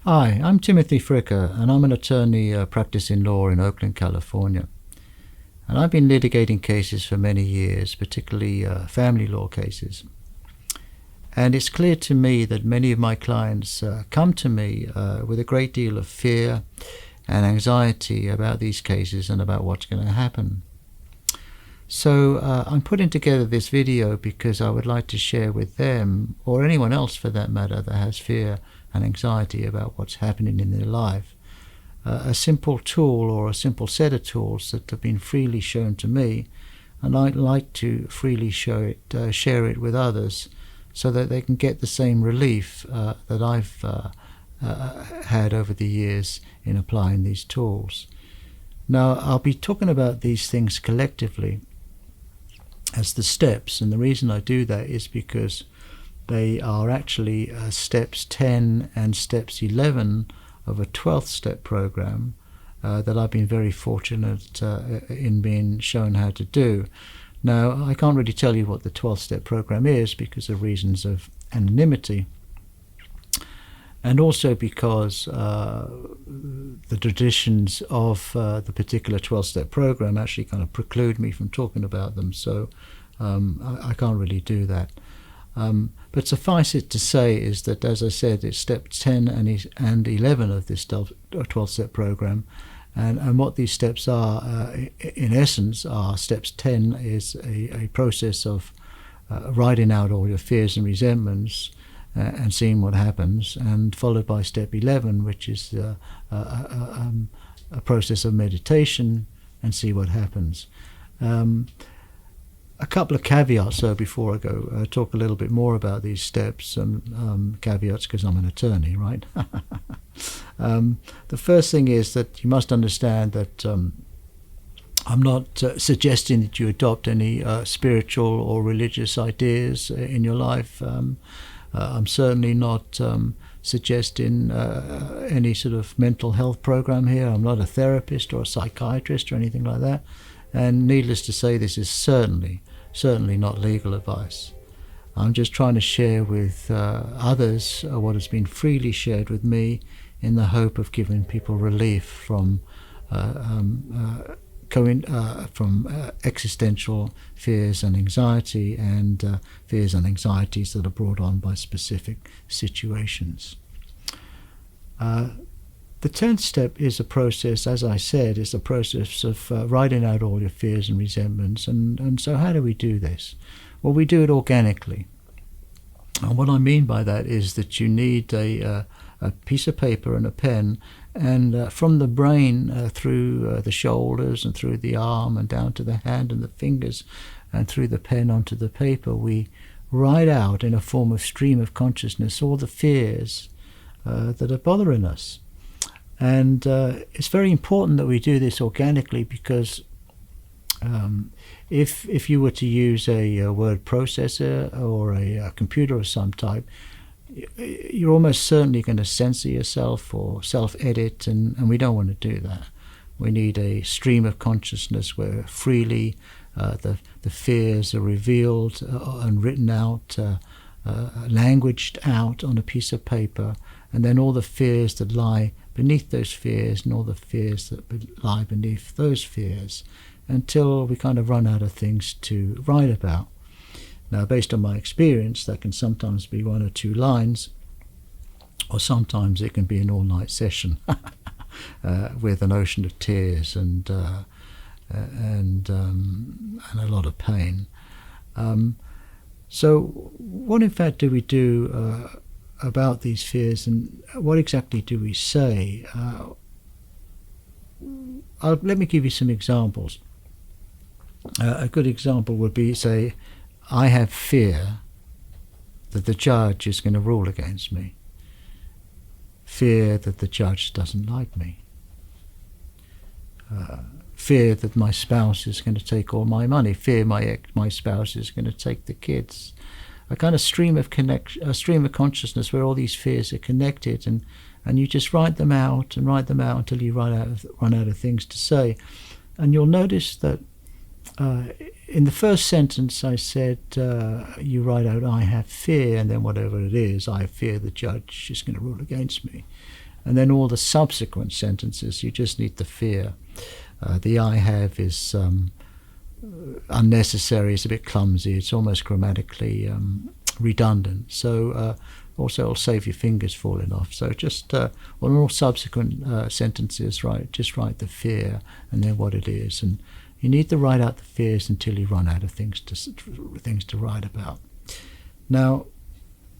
Hi, I'm Timothy Fricker, and I'm an attorney practicing law in Oakland, California. And I've been litigating cases for many years, particularly family law cases. And it's clear to me that many of my clients come to me with a great deal of fear and anxiety about these cases and about what's going to happen. So I'm putting together this video because I would like to share with them, or anyone else for that matter that has fear and anxiety about what's happening in their life, a simple tool or a simple set of tools that have been freely shown to me, and I'd like to freely share it with others so that they can get the same relief that I've had over the years in applying these tools. Now, I'll be talking about these things collectively as the steps, and the reason I do that is because they are actually steps 10 and steps 11 of a 12th step program that I've been very fortunate in being shown how to do. Now, I can't really tell you what the 12th step program is because of reasons of anonymity, and also because the traditions of the particular 12-step program actually kind of preclude me from talking about them, so I can't really do that. But suffice it to say is that, as I said, it's step 10 and 11 of this 12-step program, and what these steps are, in essence, are steps 10 is a process of writing out all your fears and resentments, and seeing what happens, and followed by step 11, which is a process of meditation, and see what happens. A couple of caveats though before I go talk a little bit more about these steps, and caveats because I'm an attorney, right? The first thing is that you must understand that I'm not suggesting that you adopt any spiritual or religious ideas in your life. I'm certainly not suggesting any sort of mental health program here. I'm not a therapist or a psychiatrist or anything like that. And needless to say, this is certainly not legal advice. I'm just trying to share with others what has been freely shared with me in the hope of giving people relief from existential fears and anxiety, and fears and anxieties that are brought on by specific situations. The 10th step is a process, as I said, is a process of writing out all your fears and resentments. And so how do we do this? Well, we do it organically. And what I mean by that is that you need a piece of paper and a pen, and from the brain through the shoulders and through the arm and down to the hand and the fingers and through the pen onto the paper, we write out in a form of stream of consciousness all the fears that are bothering us. And it's very important that we do this organically, because if you were to use a word processor or a computer of some type, you're almost certainly going to censor yourself or self-edit, and we don't want to do that. We need a stream of consciousness where freely the fears are revealed and written out, languaged out on a piece of paper, and then all the fears that lie beneath those fears and all the fears that lie beneath those fears, until we kind of run out of things to write about. Now, based on my experience, that can sometimes be 1 or 2 lines, or sometimes it can be an all-night session with an ocean of tears and a lot of pain. So what in fact do we do about these fears, and what exactly do we say? Let me give you some examples. A good example would be, say, I have fear that the judge is going to rule against me. Fear that the judge doesn't like me. Fear that my spouse is going to take all my money. Fear my spouse is going to take the kids. A kind of stream of consciousness where all these fears are connected, and you just write them out until you run out of things to say. And you'll notice that in the first sentence I said, you write out, I have fear, and then whatever it is, I fear the judge is going to rule against me. And then all the subsequent sentences, you just need the fear. The I have is unnecessary, it's a bit clumsy, it's almost grammatically redundant. So also it'll save your fingers falling off. So just on all subsequent sentences, just write the fear and then what it is. And you need to write out the fears until you run out of things to write about. Now,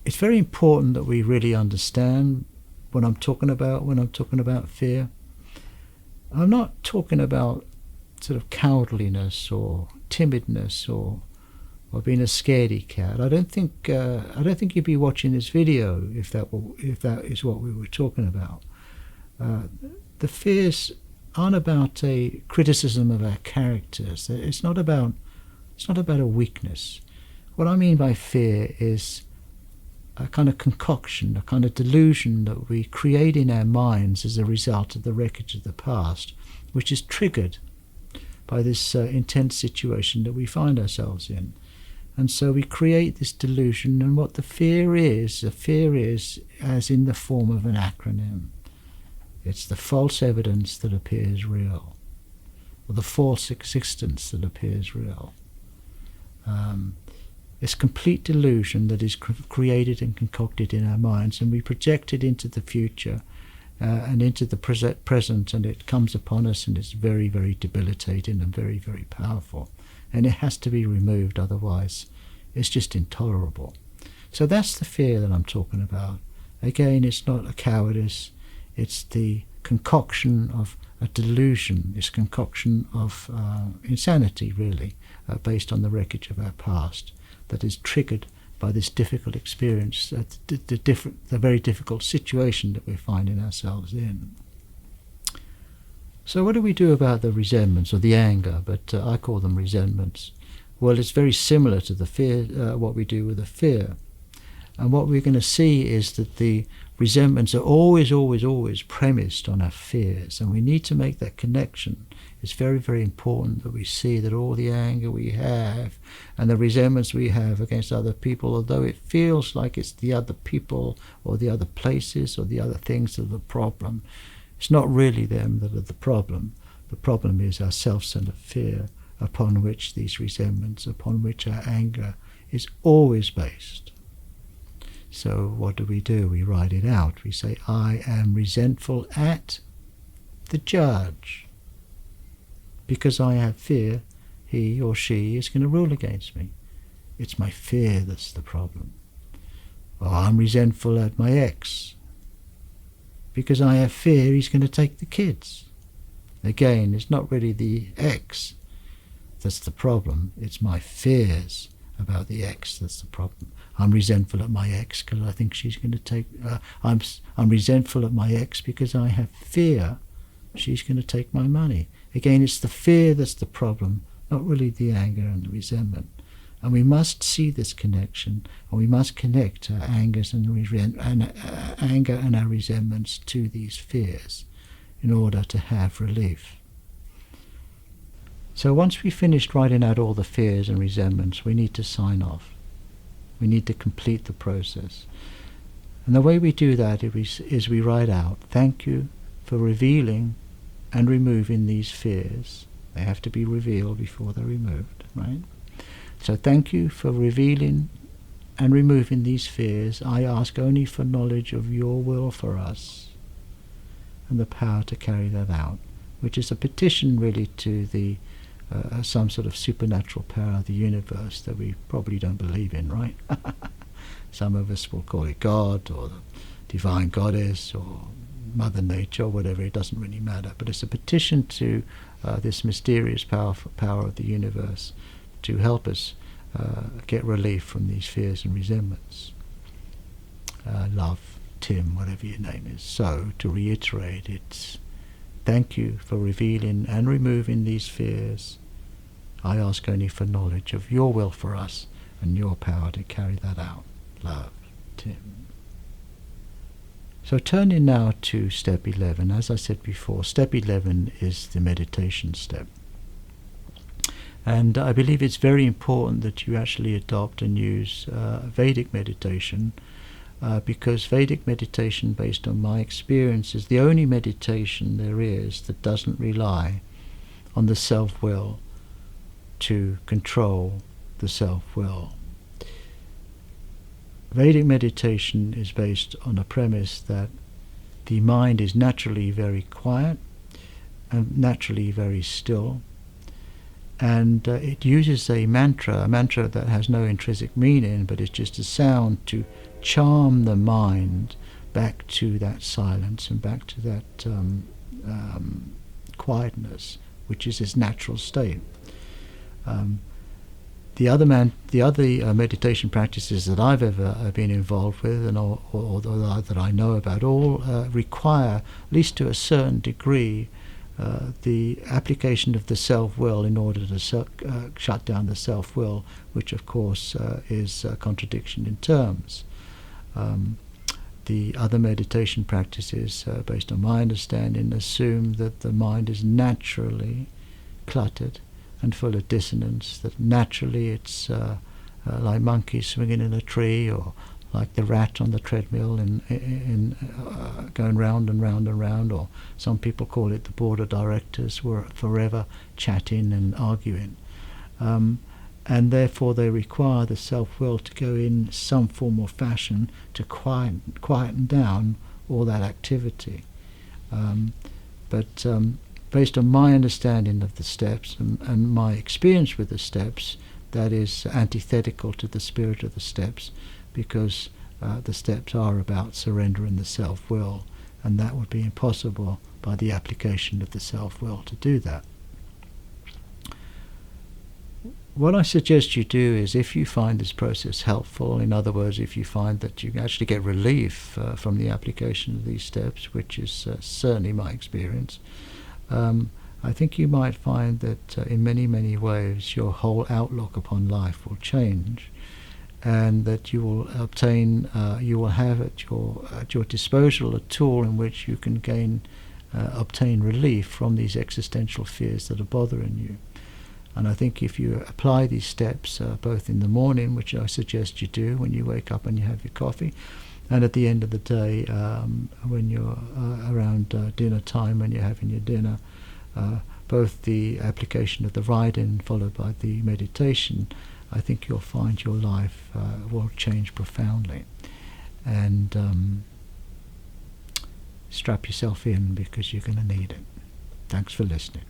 it's very important that we really understand what I'm talking about when I'm talking about fear. I'm not talking about sort of cowardliness or timidness or being a scaredy cat. I don't think you'd be watching this video if that is what we were talking about. The fears aren't about a criticism of our characters. It's not about a weakness. What I mean by fear is a kind of concoction, a kind of delusion that we create in our minds as a result of the wreckage of the past, which is triggered by this intense situation that we find ourselves in. And so we create this delusion, and what the fear is as in the form of an acronym. It's the false evidence that appears real, or the false existence that appears real. It's complete delusion that is created and concocted in our minds, and we project it into the future and into the present, and it comes upon us, and it's very, very debilitating and very, very powerful. And it has to be removed, otherwise it's just intolerable. So that's the fear that I'm talking about. Again, it's not a cowardice, it's the concoction of a delusion, it's concoction of insanity, really, based on the wreckage of our past, that is triggered by this difficult experience, the very difficult situation that we're finding ourselves in. So what do we do about the resentments or the anger? But I call them resentments. Well, it's very similar to the fear, what we do with the fear. And what we're going to see is that the resentments are always, always, always premised on our fears. And we need to make that connection. It's very, very important that we see that all the anger we have and the resentments we have against other people, although it feels like it's the other people or the other places or the other things that are the problem, it's not really them that are the problem. The problem is our self-centered fear upon which these resentments, upon which our anger is always based. So what do? We write it out. We say, I am resentful at the judge because I have fear he or she is going to rule against me. It's my fear that's the problem. Or I'm resentful at my ex because I have fear he's going to take the kids. Again, it's not really the ex that's the problem. It's my fears about the ex that's the problem. I'm resentful at my ex because I think she's going to take... I'm resentful at my ex because I have fear she's going to take my money. Again, it's the fear that's the problem, not really the anger and the resentment. And we must see this connection, and we must connect our angers and anger and our resentments to these fears in order to have relief. So once we've finished writing out all the fears and resentments, we need to sign off. We need to complete the process. And the way we do that is we write out, thank you for revealing and removing these fears. They have to be revealed before they're removed, right? So thank you for revealing and removing these fears. I ask only for knowledge of your will for us and the power to carry that out, which is a petition really to the some sort of supernatural power of the universe that we probably don't believe in, right? Some of us will call it God or the divine goddess or Mother Nature or whatever. It doesn't really matter. But it's a petition to this mysterious power of the universe to help us get relief from these fears and resentments. Love, Tim, whatever your name is. So, to reiterate, it's thank you for revealing and removing these fears. I ask only for knowledge of your will for us and your power to carry that out. Love, Tim. So turning now to step 11. As I said before, step 11 is the meditation step. And I believe it's very important that you actually adopt and use Vedic meditation because Vedic meditation, based on my experience, is the only meditation there is that doesn't rely on the self-will to control the self-will. Vedic meditation is based on a premise that the mind is naturally very quiet and naturally very still, and it uses a mantra that has no intrinsic meaning, but it's just a sound to charm the mind back to that silence and back to that quietness, which is its natural state. The other meditation practices that I've ever been involved with, and or that I know about, all require, at least to a certain degree, the application of the self-will in order to shut down the self-will, which of course is a contradiction in terms. The other meditation practices, based on my understanding, assume that the mind is naturally cluttered and full of dissonance, that naturally it's like monkeys swinging in a tree, or like the rat on the treadmill in going round and round and round, or some people call it the board of directors, who are forever chatting and arguing. And therefore they require the self-will to go in some form or fashion to quieten down all that activity. But based on my understanding of the steps and my experience with the steps, that is antithetical to the spirit of the steps, because the steps are about surrendering the self-will, and that would be impossible by the application of the self-will to do that. What I suggest you do is, if you find this process helpful, in other words, if you find that you actually get relief from the application of these steps, which is certainly my experience, I think you might find that in many, many ways your whole outlook upon life will change, and that you will obtain, you will have at your disposal a tool in which you can obtain relief from these existential fears that are bothering you. And I think if you apply these steps both in the morning, which I suggest you do when you wake up and you have your coffee, and at the end of the day when you're around dinner time, when you're having your dinner, both the application of the writing followed by the meditation, I think you'll find your life will change profoundly. And strap yourself in, because you're going to need it. Thanks for listening.